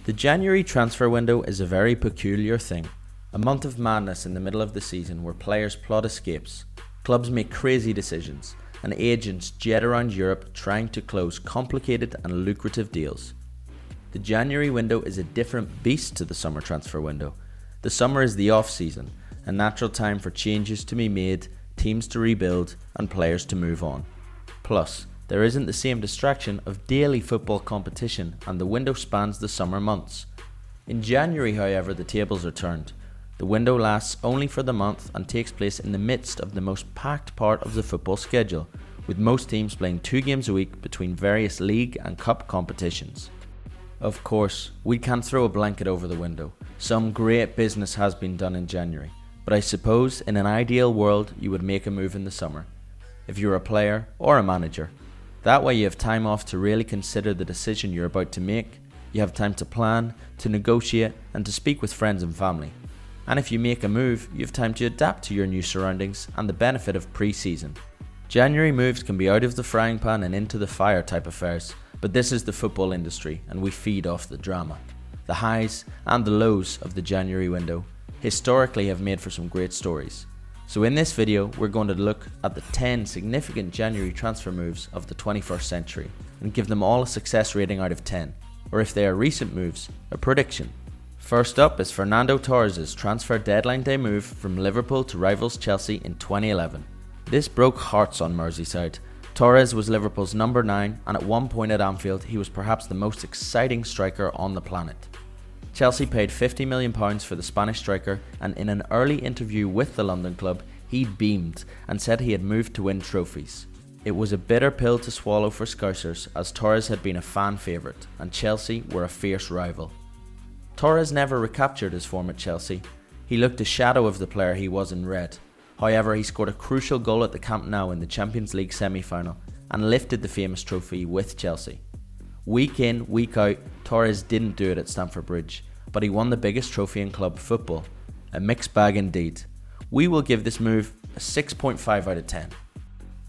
The January transfer window is a very peculiar thing. A month of madness in the middle of the season where players plot escapes, clubs make crazy decisions, and agents jet around Europe trying to close complicated and lucrative deals. The January window is a different beast to the summer transfer window. The summer is the off-season, a natural time for changes to be made, teams to rebuild, and players to move on. Plus, there isn't the same distraction of daily football competition, and the window spans the summer months. In January, however, the tables are turned. The window lasts only for the month and takes place in the midst of the most packed part of the football schedule, with most teams playing 2 games a week between various league and cup competitions. Of course, we can't throw a blanket over the window. Some great business has been done in January, but I suppose in an ideal world you would make a move in the summer, if you're a player or a manager. That way you have time off to really consider the decision you're about to make, you have time to plan, to negotiate, and to speak with friends and family. And if you make a move, you have time to adapt to your new surroundings and the benefit of pre-season. January moves can be out of the frying pan and into the fire type affairs, but this is the football industry and we feed off the drama. The highs and the lows of the January window historically have made for some great stories. So in this video, we're going to look at the 10 significant January transfer moves of the 21st century and give them all a success rating out of 10, or if they are recent moves, a prediction. First up is Fernando Torres' transfer deadline day move from Liverpool to rivals Chelsea in 2011. This broke hearts on Merseyside. Torres was Liverpool's number 9 and at one point at Anfield he was perhaps the most exciting striker on the planet. Chelsea paid £50 million for the Spanish striker, and in an early interview with the London club he beamed and said he had moved to win trophies. It was a bitter pill to swallow for Scousers as Torres had been a fan favourite and Chelsea were a fierce rival. Torres never recaptured his form at Chelsea. He looked a shadow of the player he was in red. However, he scored a crucial goal at the Camp Nou in the Champions League semi-final and lifted the famous trophy with Chelsea. Week in, week out, Torres didn't do it at Stamford Bridge, but he won the biggest trophy in club football. A mixed bag indeed. We will give this move a 6.5 out of 10.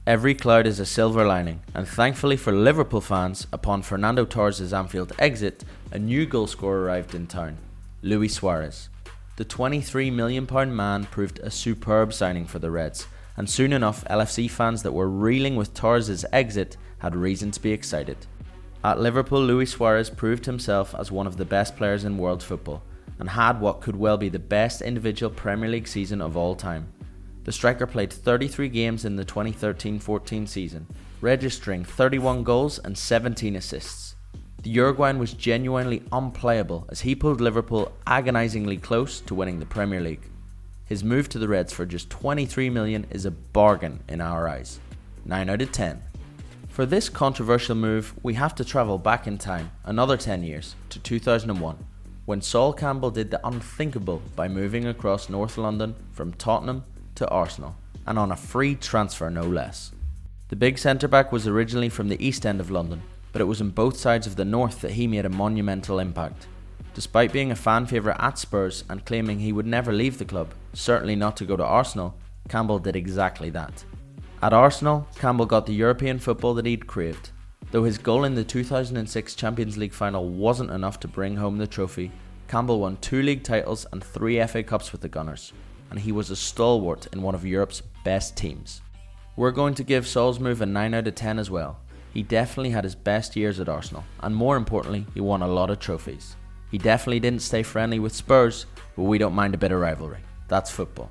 Every cloud is a silver lining, and thankfully for Liverpool fans, upon Fernando Torres' Anfield exit, a new goalscorer arrived in town, Luis Suarez. The £23 million man proved a superb signing for the Reds, and soon enough LFC fans that were reeling with Torres' exit had reason to be excited. At Liverpool, Luis Suarez proved himself as one of the best players in world football, and had what could well be the best individual Premier League season of all time. The striker played 33 games in the 2013-14 season, registering 31 goals and 17 assists. The Uruguayan was genuinely unplayable as he pulled Liverpool agonisingly close to winning the Premier League. His move to the Reds for just £23 million is a bargain in our eyes. 9 out of 10. For this controversial move, we have to travel back in time another 10 years to 2001, when Sol Campbell did the unthinkable by moving across North London from Tottenham to Arsenal, and on a free transfer no less. The big centre-back was originally from the East End of London, but it was on both sides of the north that he made a monumental impact. Despite being a fan favourite at Spurs and claiming he would never leave the club, certainly not to go to Arsenal, Campbell did exactly that. At Arsenal, Campbell got the European football that he'd craved. Though his goal in the 2006 Champions League final wasn't enough to bring home the trophy, Campbell won 2 league titles and 3 FA Cups with the Gunners, and he was a stalwart in one of Europe's best teams. We're going to give Sol's move a 9 out of 10 as well. He definitely had his best years at Arsenal, and more importantly, he won a lot of trophies. He definitely didn't stay friendly with Spurs, but we don't mind a bit of rivalry. That's football.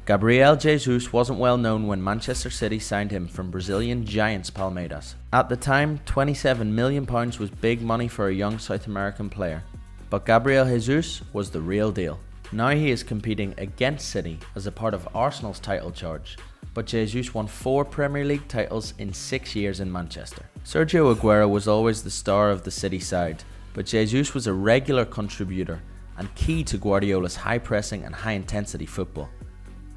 Gabriel Jesus wasn't well known when Manchester City signed him from Brazilian giants Palmeiras. At the time, £27 million was big money for a young South American player, but Gabriel Jesus was the real deal. Now he is competing against City as a part of Arsenal's title charge, but Jesus won 4 Premier League titles in 6 years in Manchester. Sergio Aguero was always the star of the City side, but Jesus was a regular contributor and key to Guardiola's high pressing and high intensity football.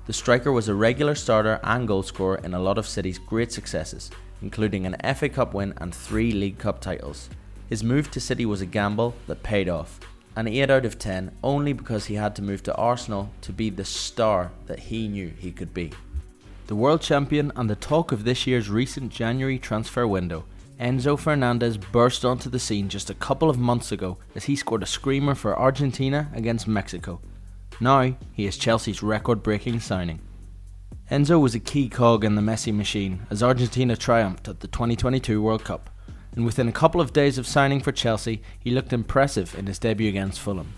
The striker was a regular starter and goalscorer in a lot of City's great successes, including an FA Cup win and 3 League Cup titles. His move to City was a gamble that paid off, an 8 out of 10 only because he had to move to Arsenal to be the star that he knew he could be. The world champion and the talk of this year's recent January transfer window Enzo Fernandez burst onto the scene just a couple of months ago as he scored a screamer for Argentina against Mexico. Now, he is Chelsea's record-breaking signing. Enzo was a key cog in the Messi machine as Argentina triumphed at the 2022 World Cup, and within a couple of days of signing for Chelsea, he looked impressive in his debut against Fulham.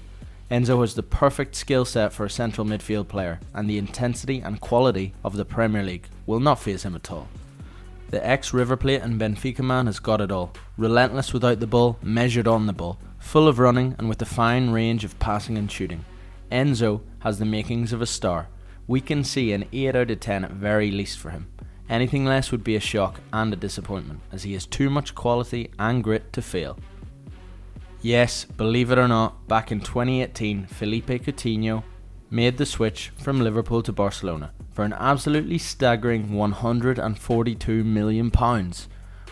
Enzo has the perfect skill set for a central midfield player, and the intensity and quality of the Premier League will not faze him at all. The ex-River Plate and Benfica man has got it all. Relentless without the ball, measured on the ball, full of running and with a fine range of passing and shooting. Enzo has the makings of a star. We can see an 8 out of 10 at very least for him. Anything less would be a shock and a disappointment, as he has too much quality and grit to fail. Yes, believe it or not, back in 2018, Philippe Coutinho made the switch from Liverpool to Barcelona for an absolutely staggering £142 million.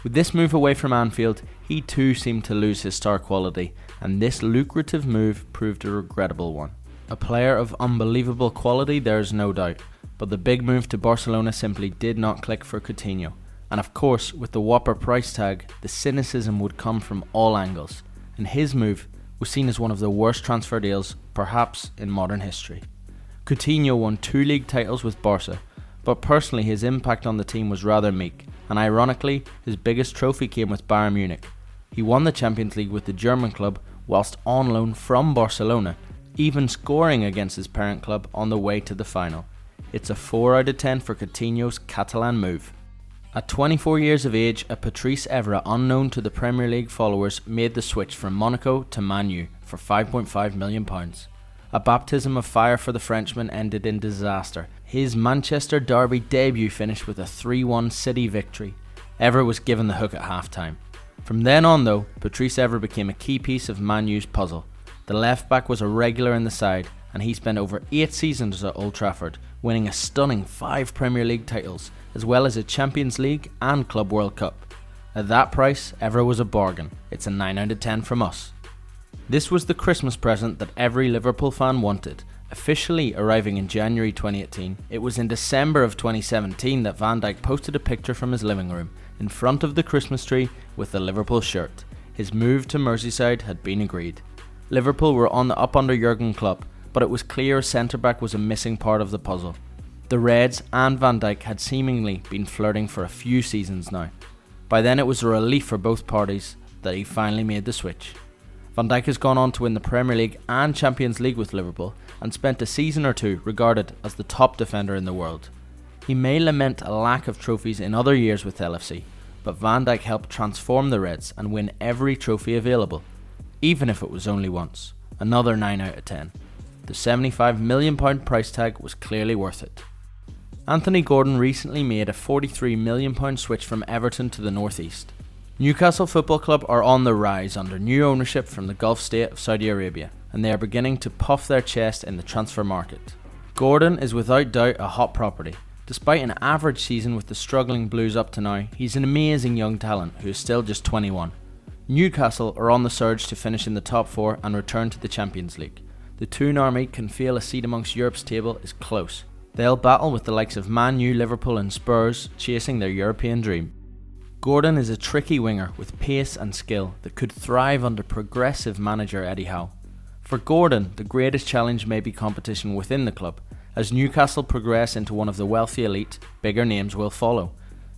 With this move away from Anfield, he too seemed to lose his star quality, and this lucrative move proved a regrettable one. A player of unbelievable quality, there is no doubt, but the big move to Barcelona simply did not click for Coutinho, and of course, with the whopper price tag, the cynicism would come from all angles, and his move was seen as one of the worst transfer deals, perhaps in modern history. Coutinho won 2 league titles with Barca, but personally his impact on the team was rather meek, and ironically, his biggest trophy came with Bayern Munich. He won the Champions League with the German club whilst on loan from Barcelona, even scoring against his parent club on the way to the final. It's a 4 out of 10 for Coutinho's Catalan move. At 24 years of age, a Patrice Evra unknown to the Premier League followers made the switch from Monaco to Man U for £5.5 million. A baptism of fire for the Frenchman ended in disaster. His Manchester derby debut finished with a 3-1 City victory. Evra was given the hook at half-time. From then on though, Patrice Evra became a key piece of Man U's puzzle. The left back was a regular in the side, and he spent over 8 seasons at Old Trafford, winning a stunning 5 Premier League titles, as well as a Champions League and Club World Cup. At that price, Evra was a bargain. It's a 9 out of 10 from us. This was the Christmas present that every Liverpool fan wanted. Officially arriving in January 2018, it was in December of 2017 that Van Dijk posted a picture from his living room, in front of the Christmas tree with the Liverpool shirt. His move to Merseyside had been agreed. Liverpool were on the up under Jurgen Klopp, but it was clear a centre-back was a missing part of the puzzle. The Reds and Van Dijk had seemingly been flirting for a few seasons now. By then it was a relief for both parties that he finally made the switch. Van Dijk has gone on to win the Premier League and Champions League with Liverpool and spent a season or two regarded as the top defender in the world. He may lament a lack of trophies in other years with LFC, but Van Dijk helped transform the Reds and win every trophy available, even if it was only once. Another 9 out of 10. The £75 million price tag was clearly worth it. Anthony Gordon recently made a £43 million switch from Everton to the North East. Newcastle Football Club are on the rise under new ownership from the Gulf state of Saudi Arabia, and they are beginning to puff their chest in the transfer market. Gordon is without doubt a hot property. Despite an average season with the struggling Blues up to now, he's an amazing young talent who is still just 21. Newcastle are on the surge to finish in the top 4 and return to the Champions League. The Toon Army can feel a seat amongst Europe's table is close. They'll battle with the likes of Man U, Liverpool and Spurs chasing their European dream. Gordon is a tricky winger with pace and skill that could thrive under progressive manager Eddie Howe. For Gordon, the greatest challenge may be competition within the club. As Newcastle progress into one of the wealthy elite, bigger names will follow.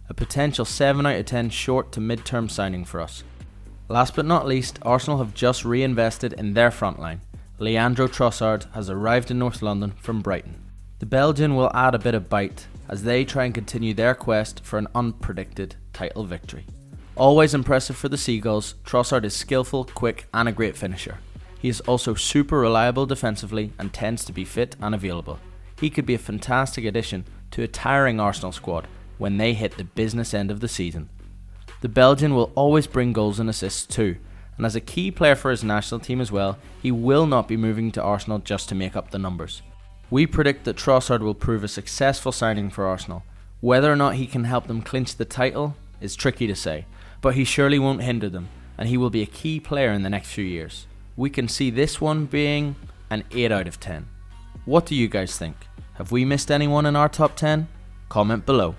A potential 7 out of 10 short to mid-term signing for us. Last but not least, Arsenal have just reinvested in their front line. Leandro Trossard has arrived in North London from Brighton. The Belgian will add a bit of bite as they try and continue their quest for an unpredicted title victory. Always impressive for the Seagulls, Trossard is skillful, quick and a great finisher. He is also super reliable defensively and tends to be fit and available. He could be a fantastic addition to a tiring Arsenal squad when they hit the business end of the season. The Belgian will always bring goals and assists too, and as a key player for his national team as well, he will not be moving to Arsenal just to make up the numbers. We predict that Trossard will prove a successful signing for Arsenal. Whether or not he can help them clinch the title is tricky to say, but he surely won't hinder them, and he will be a key player in the next few years. We can see this one being an 8 out of 10. What do you guys think? Have we missed anyone in our top 10? Comment below.